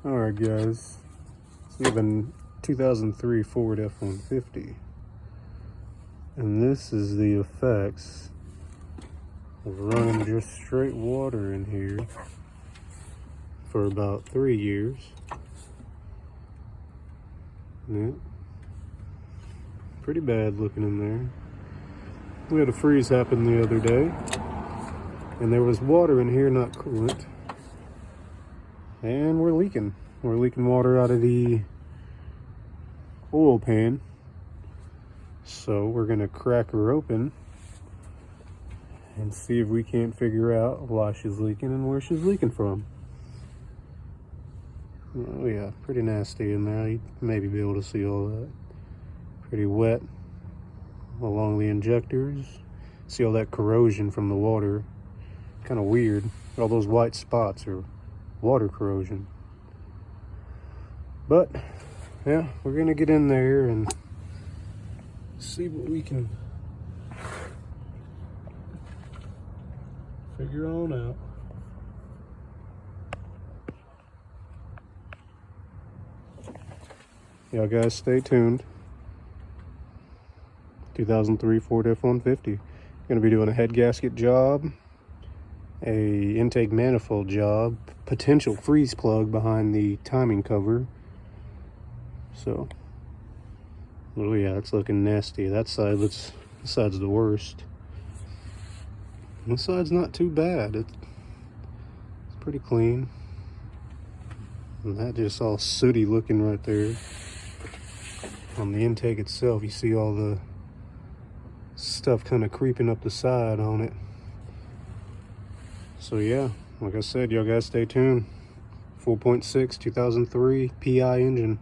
Alright guys, so we have a 2003 Ford F-150, and this is the effects of running just straight water in here for about 3 years. Yeah, pretty bad looking in there. We had a freeze happen the other day, and there was water in here, not coolant. And we're leaking water out of the oil pan. So we're gonna crack her open and see if we can't figure out why she's leaking and where she's leaking from. Oh yeah, pretty nasty in there. You maybe be able to see all that. Pretty wet along the injectors. See all that corrosion from the water. Kind of weird. All those white spots are water corrosion. But yeah, we're gonna get in there and see what we can figure on out. Y'all guys stay tuned. 2003 Ford F-150. Gonna be doing a head gasket job, a intake manifold job, potential freeze plug behind the timing cover. So, oh yeah, it's looking nasty. That side's the worst. This side's not too bad. It's pretty clean. And that just all sooty looking right there. On the intake itself, you see all the stuff kind of creeping up the side on it. So yeah, like I said, y'all guys stay tuned. 4.6 2003 PI engine.